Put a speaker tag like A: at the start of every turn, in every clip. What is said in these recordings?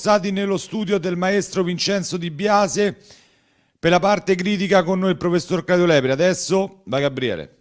A: stati nello studio del maestro Vincenzo Di Biase per la parte critica con noi il professor Claudio Lepri. Adesso va Gabriele.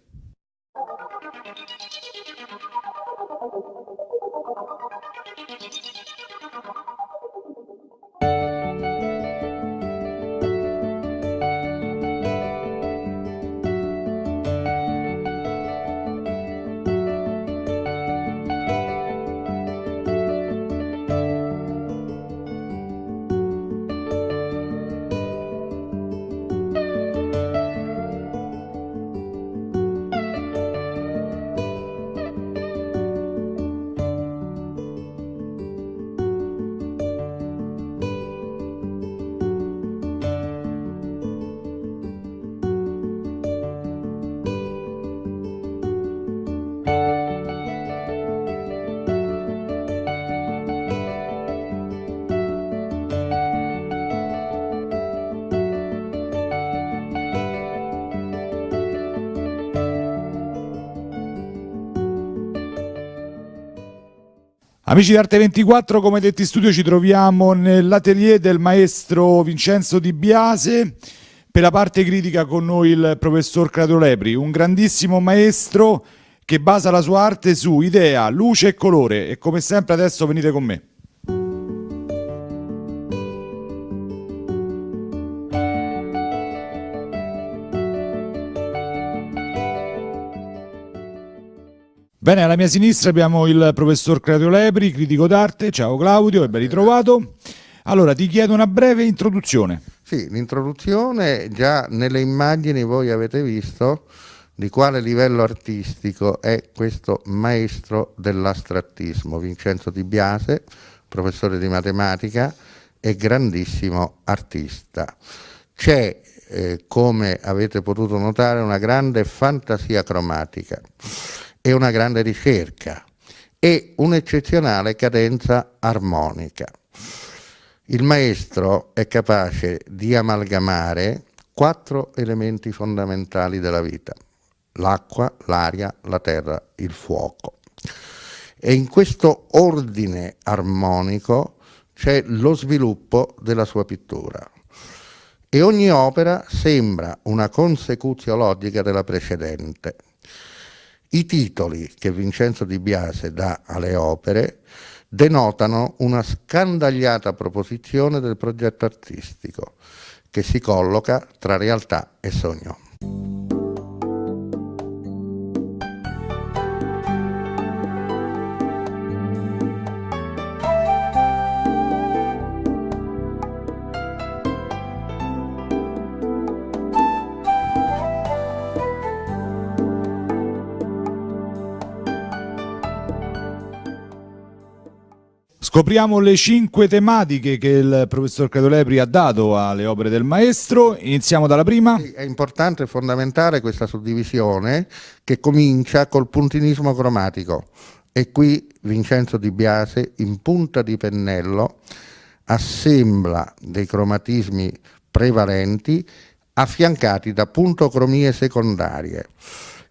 A: Amici di Arte 24, come detto in studio ci troviamo nell'atelier del maestro Vincenzo Di Biase. Per la parte critica con noi il professor Claudio Lepri, un grandissimo maestro che basa la sua arte su idea, luce e colore. E come sempre adesso venite con me. Bene, alla mia sinistra abbiamo il professor Claudio Lepri, critico d'arte. Ciao Claudio e ben ritrovato. Allora, ti chiedo una breve introduzione.
B: Sì, l'introduzione, già nelle immagini voi avete visto di quale livello artistico è questo maestro dell'astrattismo, Vincenzo Di Biase, professore di matematica e grandissimo artista. C'è, come avete potuto notare, una grande fantasia cromatica e una grande ricerca e un'eccezionale cadenza armonica. Il maestro è capace di amalgamare 4 elementi fondamentali della vita: l'acqua, l'aria, la terra, il fuoco. E in questo ordine armonico c'è lo sviluppo della sua pittura. E ogni opera sembra una consecutio logica della precedente. I titoli che Vincenzo Di Biase dà alle opere denotano una scandagliata proposizione del progetto artistico che si colloca tra realtà e sogno.
A: Scopriamo le 5 tematiche che il professor Claudio Lepri ha dato alle opere del maestro. Iniziamo dalla prima.
B: Sì, è importante e fondamentale questa suddivisione che comincia col puntinismo cromatico e qui Vincenzo Di Biase in punta di pennello assembla dei cromatismi prevalenti affiancati da puntocromie secondarie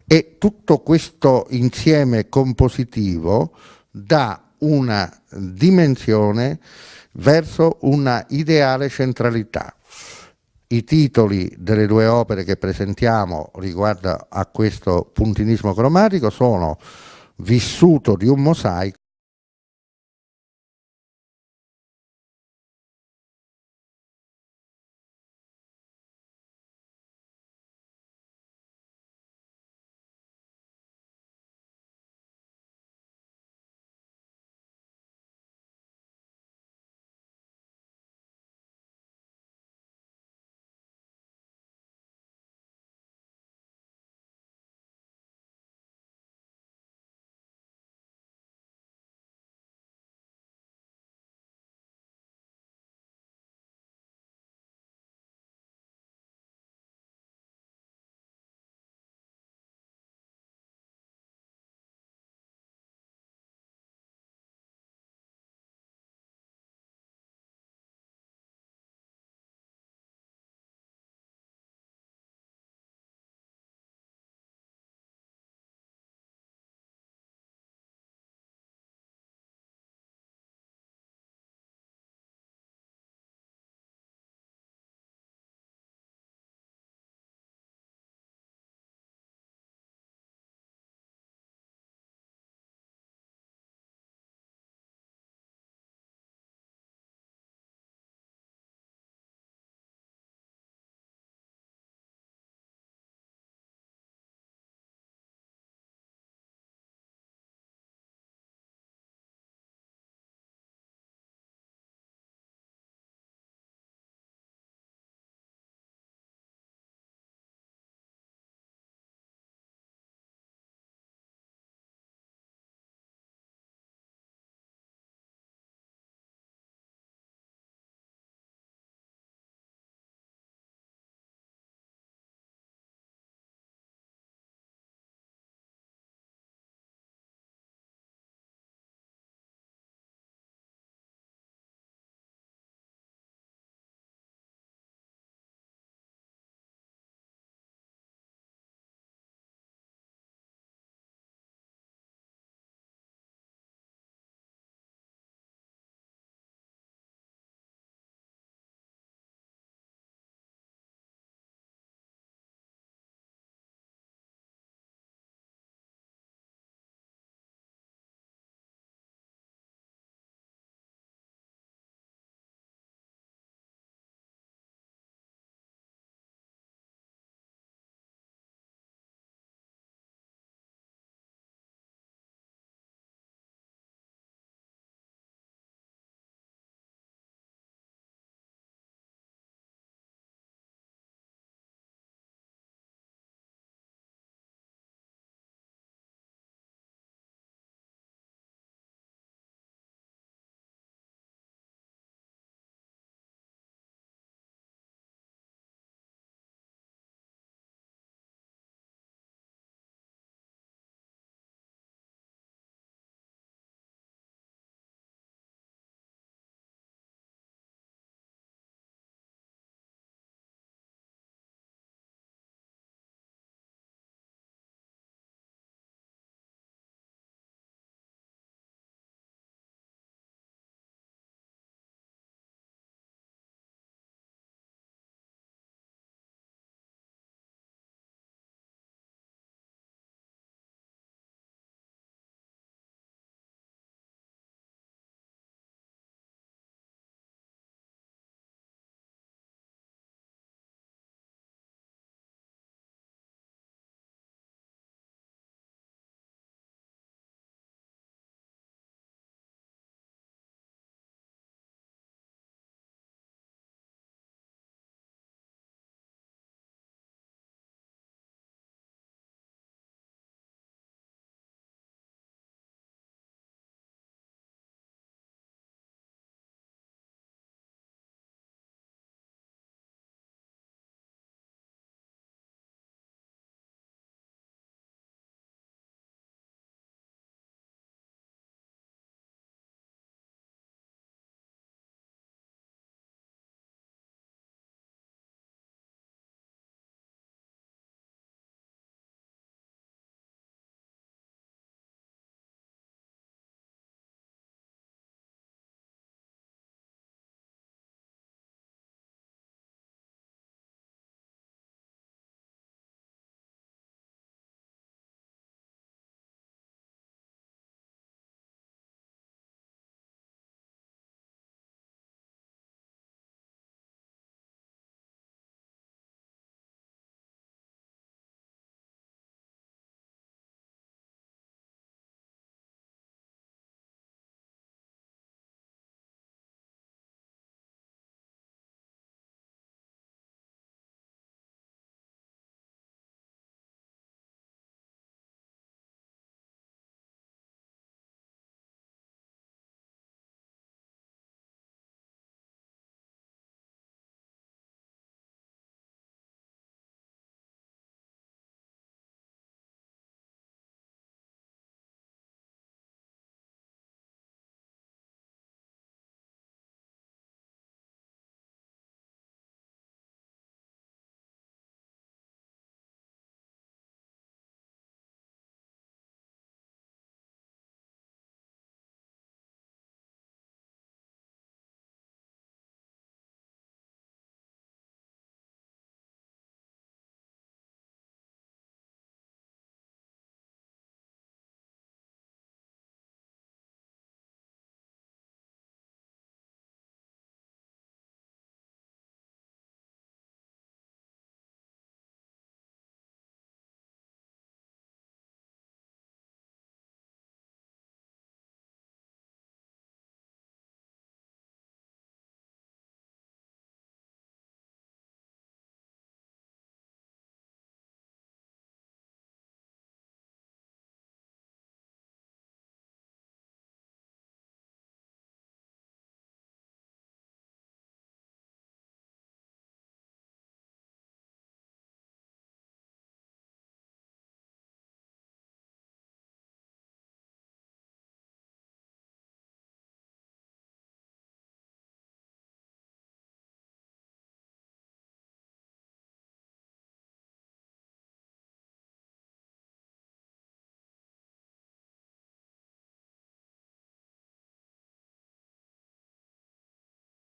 B: e tutto questo insieme compositivo dà una dimensione verso una ideale centralità. I titoli delle 2 opere che presentiamo riguardo a questo puntinismo cromatico sono Vissuto di un mosaico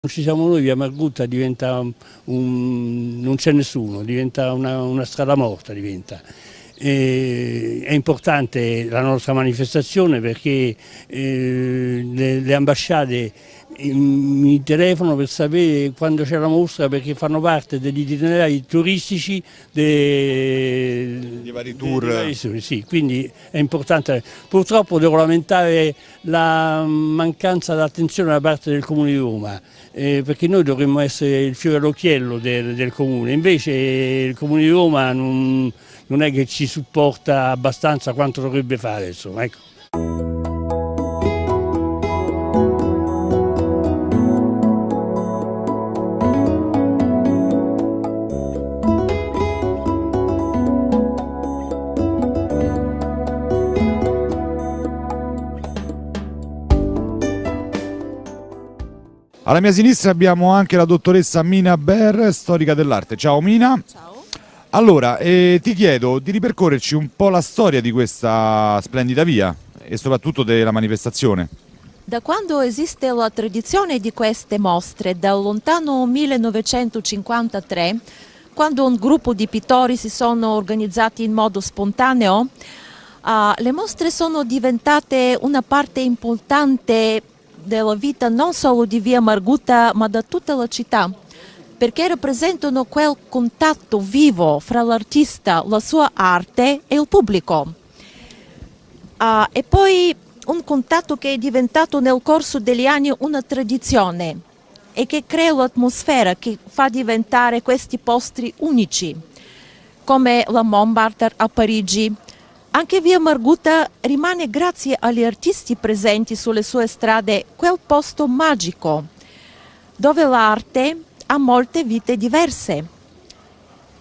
C: Ci siamo noi, via Margutta diventa non c'è nessuno, diventa una strada morta diventa. È importante la nostra manifestazione perché le ambasciate mi telefonano per sapere quando c'è la mostra, perché fanno parte degli itinerari turistici
A: Di vari tour.
C: Sì, quindi è importante. Purtroppo devo lamentare la mancanza di attenzione da parte del Comune di Roma, perché noi dovremmo essere il fiore all'occhiello del Comune, invece il Comune di Roma non è che ci supporta abbastanza quanto dovrebbe fare, insomma, ecco.
A: Alla mia sinistra abbiamo anche la dottoressa Mina Ber, storica dell'arte. Ciao Mina.
D: Ciao.
A: Allora, ti chiedo di ripercorrerci un po' la storia di questa splendida via e soprattutto della manifestazione.
D: Da quando esiste la tradizione di queste mostre, dal lontano 1953, quando un gruppo di pittori si sono organizzati in modo spontaneo, le mostre sono diventate una parte importante della vita non solo di via Margutta ma da tutta la città, perché rappresentano quel contatto vivo fra l'artista, la sua arte e il pubblico. E poi un contatto che è diventato nel corso degli anni una tradizione e che crea l'atmosfera che fa diventare questi posti unici, come la Montmartre a Parigi. Anche via Margutta rimane, grazie agli artisti presenti sulle sue strade, quel posto magico, dove l'arte ha molte vite diverse.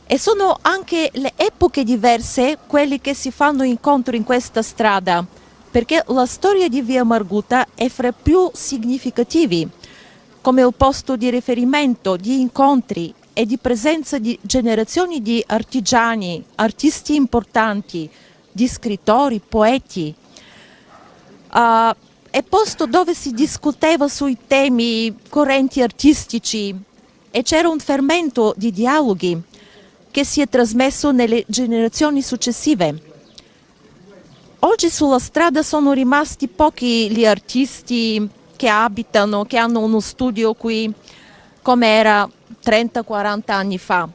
D: E sono anche le epoche diverse quelle che si fanno incontro in questa strada, perché la storia di via Margutta è fra i più significativi, come il posto di riferimento, di incontri e di presenza di generazioni di artigiani, artisti importanti, di scrittori, poeti. È posto dove si discuteva sui temi correnti artistici e c'era un fermento di dialoghi che si è trasmesso nelle generazioni successive. Oggi sulla strada sono rimasti pochi gli artisti che abitano, che hanno uno studio qui, come era 30-40 anni fa.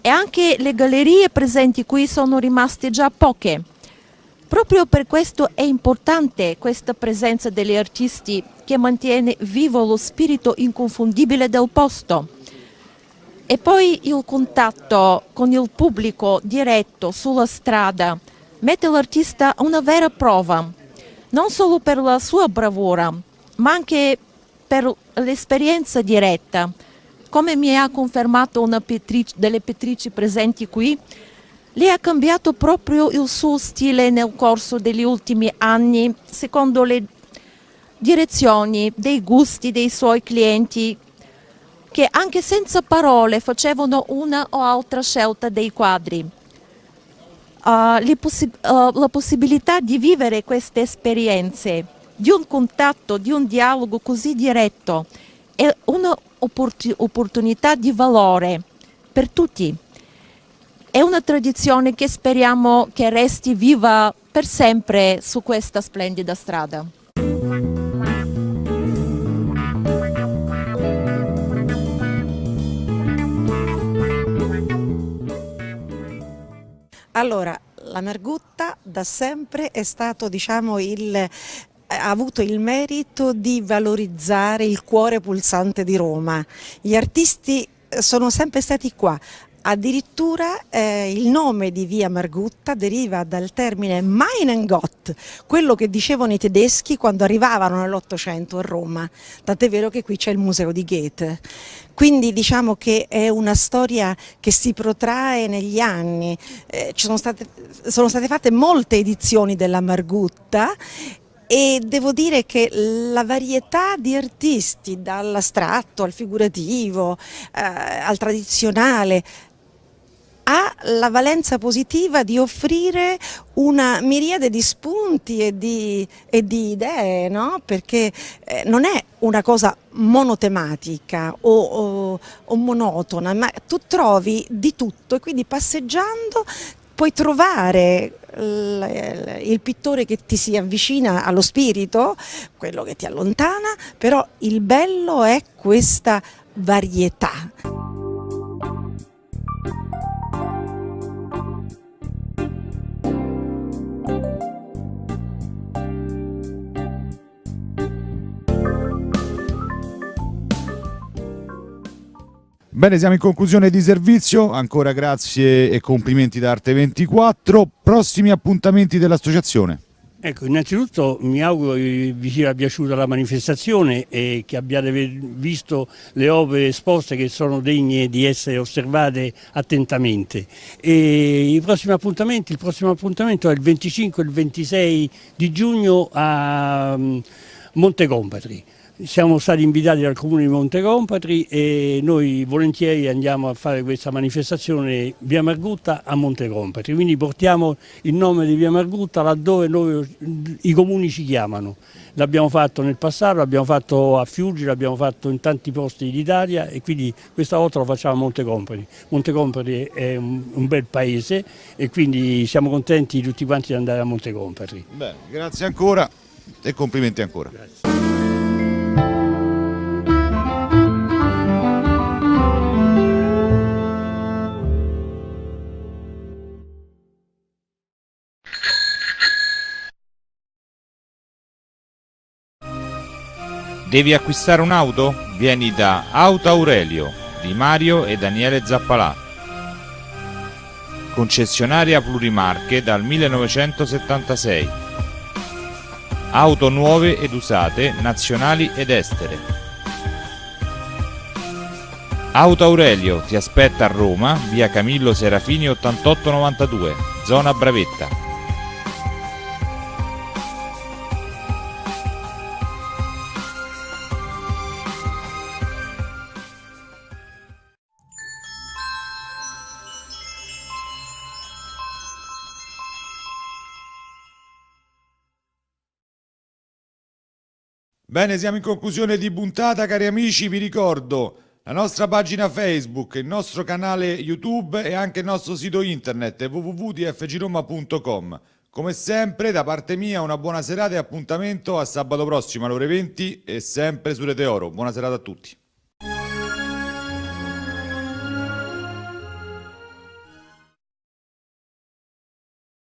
D: E anche le gallerie presenti qui sono rimaste già poche. Proprio per questo è importante questa presenza degli artisti che mantiene vivo lo spirito inconfondibile del posto. E poi il contatto con il pubblico diretto sulla strada mette l'artista a una vera prova, non solo per la sua bravura, ma anche per l'esperienza diretta. Come mi ha confermato una delle pittrici presenti qui, lei ha cambiato proprio il suo stile nel corso degli ultimi anni, secondo le direzioni, dei gusti dei suoi clienti, che anche senza parole facevano una o altra scelta dei quadri. La possibilità di vivere queste esperienze, di un contatto, di un dialogo così diretto, è un'opportunità di valore per tutti. È una tradizione che speriamo che resti viva per sempre su questa splendida strada.
E: Allora, la Margutta da sempre è stato, diciamo, ha avuto il merito di valorizzare il cuore pulsante di Roma. Gli artisti sono sempre stati qua. Addirittura il nome di via Margutta deriva dal termine Mein Gott, quello che dicevano i tedeschi quando arrivavano nell'Ottocento a Roma, tant'è vero che qui c'è il museo di Goethe. Quindi diciamo che è una storia che si protrae negli anni, sono state fatte molte edizioni della Margutta e devo dire che la varietà di artisti, dall'astratto al figurativo, al tradizionale, ha la valenza positiva di offrire una miriade di spunti e di idee, no? Perché non è una cosa monotematica o monotona, ma tu trovi di tutto e quindi passeggiando puoi trovare il pittore che ti si avvicina allo spirito, quello che ti allontana, però il bello è questa varietà.
A: Bene, siamo in conclusione di servizio, ancora grazie e complimenti da Arte 24. Prossimi appuntamenti dell'associazione?
C: Ecco, innanzitutto mi auguro che vi sia piaciuta la manifestazione e che abbiate visto le opere esposte che sono degne di essere osservate attentamente. E il prossimo appuntamento è il 25 e il 26 di giugno a Montecompatri. Siamo stati invitati dal comune di Montecompatri e noi volentieri andiamo a fare questa manifestazione via Margutta a Montecompatri, quindi portiamo il nome di via Margutta laddove i comuni ci chiamano. L'abbiamo fatto nel passato, l'abbiamo fatto a Fiuggi, l'abbiamo fatto in tanti posti d'Italia e quindi questa volta lo facciamo a Montecompatri. Montecompatri è un bel paese e quindi siamo contenti tutti quanti di andare a Montecompatri.
A: Bene, grazie ancora e complimenti ancora.
C: Grazie.
F: Devi acquistare un'auto? Vieni da Auto Aurelio di Mario e Daniele Zappalà. Concessionaria plurimarche dal 1976. Auto nuove ed usate, nazionali ed estere. Auto Aurelio ti aspetta a Roma, via Camillo Serafini 8892, zona Bravetta.
A: Bene, siamo in conclusione di puntata, cari amici, vi ricordo la nostra pagina Facebook, il nostro canale YouTube e anche il nostro sito internet www.dfgroma.com. Come sempre, da parte mia, una buona serata e appuntamento a sabato prossimo alle ore 20 e sempre su Rete Oro. Buona serata a tutti.